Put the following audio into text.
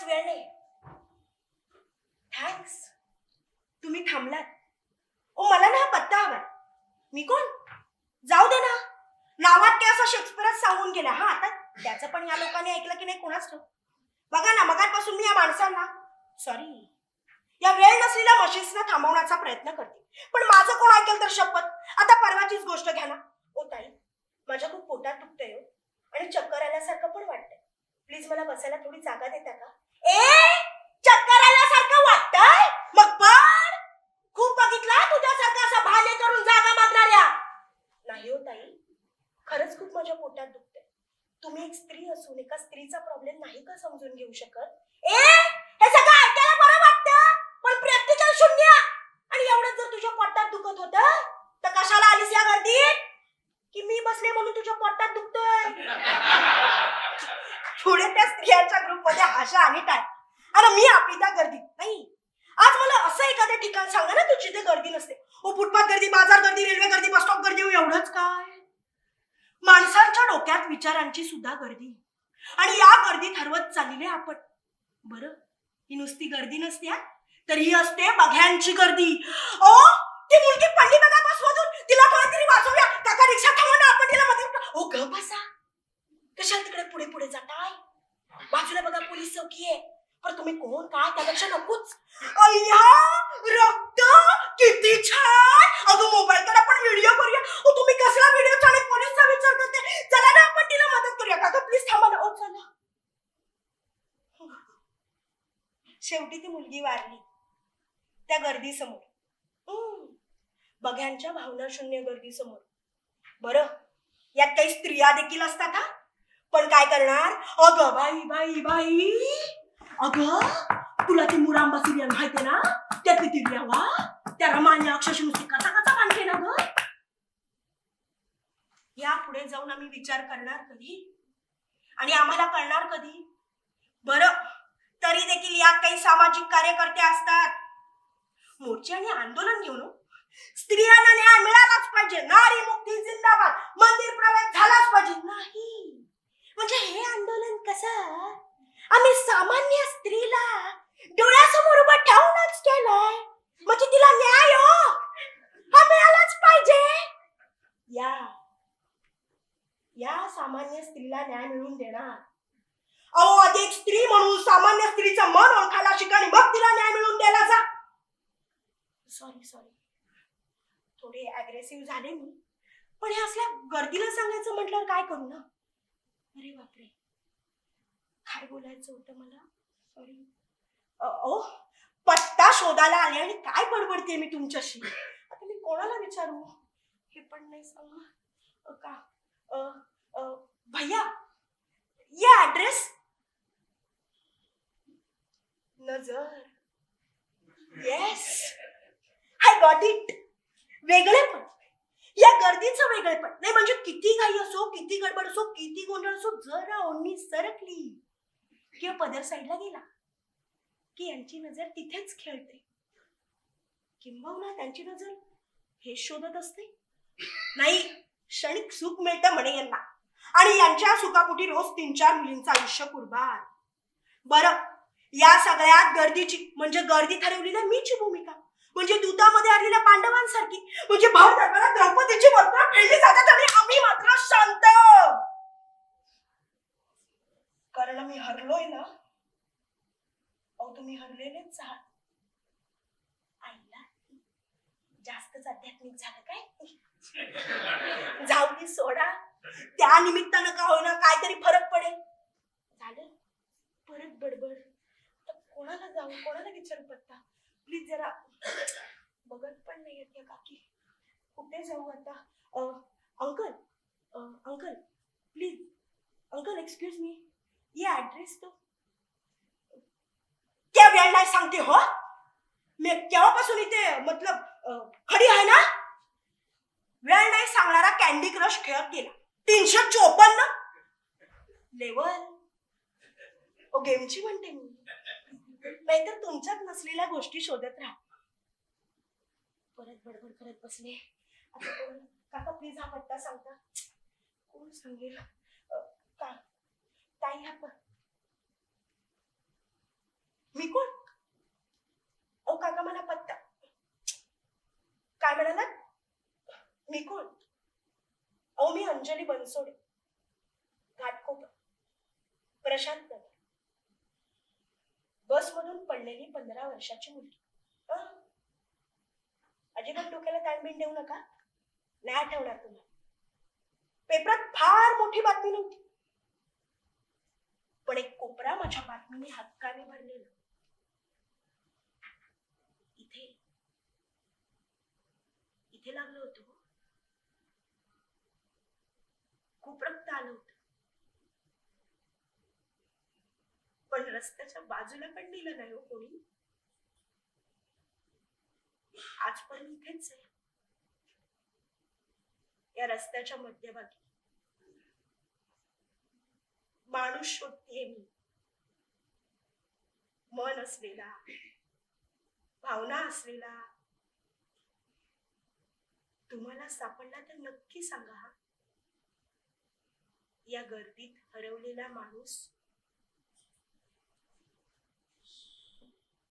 वेळ नाही. थँक्स, तुम्ही थांबलात. ओ मला ना हा पत्ता हवाय. मी कोण? जाऊ दे ना, नावात काय असं शेक्सपियरच सांगून गेला. हा आता त्याचं पण या लोकांनी ऐकलं की नाही कोणाच ठाऊक. बघा ना, मगापासून मी या माणसांना सॉरी या वेळ नसलेल्या मशीन्सना थांबवण्याचा प्रयत्न करते, पण माझं कोण ऐकेल तर शपथ. आता परवाचीच गोष्ट घ्या ना. ओ ताई, माझ्या खूप पोटात दुखतंय हो आणि चक्कर आल्यासारखं पण वाटतंय. प्लीज मला बसायला थोडी जागा देता का? चक्कर आल्यासारखं वाटतंय? मग पण खूप बघितला तुझ्यासारखं असं भाले करून जागा मागणाऱ्या. नाही हो ताई, खरंच खूप माझ्या पोटात दुखतंय. तुम्ही एक स्त्री असून एका स्त्रीचा प्रॉब्लेम नाही का समजून घेऊ शकत? हे सगळं ऐकायला बरं वाटतं, पण प्रॅक्टिकल शून्य. आणि एवढं जर तुझ्या पोटात दुखत होतं तर कशाला आलीस या गर्दीत? की मी बसले म्हणून तुझ्या पोटात दुखतोय? पुढे त्या स्त्रियांच्या ग्रुपमध्ये आशा आणि टाळ. अरे मी आपली त्या गर्दीत नाही. आज मला असं एखादं ठिकाण सांगा ना तू जिथे गर्दी नसते. ओ फुटपाथ गर्दी, बाजार गर्दी, रेल्वे गर्दी, बस स्टॉप गर्दी, एवढंच काय? माणसांच्या डोक्यात विचारांची सुद्धा गर्दी. आणि या गर्दीत हरवत चाललेले आपण. बरं, ही नुसती गर्दी नसते तर ही असते बघ्यांची गर्दी. ओ ती मुलगी पडली बघा बसमधून, तिला कोणीतरी वाचवूया. काका रिक्षा थांबवा ना, आपण तिला मध्ये. ओ ग बसा, कशाला तिकडे पुढे पुढे जाताय? बाजूला बघा पोलीस चौकी आहे. पण तुम्ही कोण काय त्यापेक्षा नकोच. अय्या रक्त किती छान. अगं मोबाईलकडे आपण व्हिडिओ करूया. ओ तुम्ही कसला व्हिडिओ आणि पोलीसचा विचार करते? चला ना आपण तिला मदत करूया. काका प्लीज थांबा ना. ओ चला. शेवटी ती मुलगी वारली त्या गर्दीसमोर, बघ्यांच्या भावना शून्य गर्दीसमोर. बरं, यात काही स्त्रिया देखील असतात हा, पण काय करणार? अगं बाई बाई बाई, अगं तुला ती मुरांबा सिरियल माहिती ना? त्यातली ती रेवा, त्या रमाने अक्षरशः नुसती कसा कसा मानते ना ग. या पुढे जाऊन आम्ही विचार करणार कधी आणि आम्हाला कळणार कधी? बरं, तरी देखील या काही सामाजिक कार्यकर्ते असतात. मोर्चे आणि आंदोलन घेऊन स्त्रियांना न्याय मिळालाच पाहिजे, नारी मुक्ती जिंदाबाद, मंदिर प्रवेश झालाच पाहिजे. नाही म्हणजे हे आंदोलन कसं आम्ही सामान्य स्त्रीला डोळ्यासमोर उभं ठेवूनच केलंय. म्हणजे तिला न्याय हा मिळालाच पाहिजे. या सामान्य स्त्रीला न्याय मिळवून देणार. अहो आधी एक स्त्री म्हणून सामान्य स्त्रीचं मन ओळखायला शिका आणि मग तिला न्याय मिळवून द्यायला जा. सॉरी थोडे अग्रेसिव्ह झाले मी, पण हे असल्या गर्दीला सांगायचं म्हटल्यावर काय करू ना. अरे बापरे, काय बोलायचं होतं मला. सॉरी. ओ पत्ता शोधायला आले आणि काय बडबडते मी तुमच्याशी. आता मी कोणाला विचारू हे पण नाही सांग का. भैया ये ऍड्रेस. नजर. Yes, I got it. वेगळेपण, या गर्दीचं वेगळेपण नाही म्हणजे किती घाई असो, किती गडबड असो, किती गोंधळ असो, जरा ओढणी सरकली किंवा पदर साईडला गेला की यांची नजर तिथेच खेळते. किंबहुना त्यांची नजर हे शोधत असते. नाही, क्षणिक सुख मिळतं म्हणे यांना आणि यांच्या सुखापोटी रोज 3-4 मुलींचं आयुष्य कुर्बान. बरं, या सगळ्यात गर्दीची म्हणजे गर्दी ठरवलेली मीची भूमिका. म्हणजे दूतामध्ये आलेल्या पांडवांसारखी, म्हणजे भर दरबारात द्रौपदीची वस्त्र फेडली जातात आणि आम्ही मात्र शांत. कारण आम्ही हरलोय ना. अहो तुम्ही हरलेलेच आहात. आईला जास्तच आध्यात्मिक झालं काय? जाऊ दे सोडा, त्या निमित्तानं का होईना काहीतरी फरक पडेल. झालं परत बडबड. कोणाला जाऊ, कोणाला विचारू पत्ता? प्लीज जरा बघत पण नाही येते काकी. कुठे जाऊ आता? Uncle please, uncle excuse me, ये ऍड्रेस तो. क्या वेळ नाही सांगते हो, मी केव्हापासून इथे मतलब खडी आहे ना. वेळ नाही सांगणारा कॅन्डी क्रश खेळत गेला. 354 लेवल. ओ गेमची म्हणते मी, नाहीतर तुमच्यात नसलेल्या गोष्टी शोधत राहा. परत बडबड करत बसले. आता कोण? काका प्लीज हा पत्ता सांगता. कोण सांगेल? ताई हा मी कोण? ओ काका मला पत्ता. काय म्हणालात? मी कोण? अहो मी अंजली बनसोडे, घाटकोपर, प्रशांत नगर. बसमधून पडलेली 15 वर्षाची मुलगी. अजिबात डोक्याला ताणबीण देऊ नका, नाही आठवणार तुम्हाला. पेपरात फार मोठी बातमी नव्हती, पण एक कोपरा माझ्या बातमीने हक्काने भरलेला. इथे इथे लागलं होतं. खूप रक्त आलं होतं, पण रस्त्याच्या बाजूला पण दिलं नाही हो कोणी. आज पण इथेच आहे, या रस्त्याच्या मध्यभागी. माणूस शोधतीये मी, मन असलेला, भावना असलेला. तुम्हाला सापडला तर नक्की सांगा. या गर्दीत हरवलेला माणूस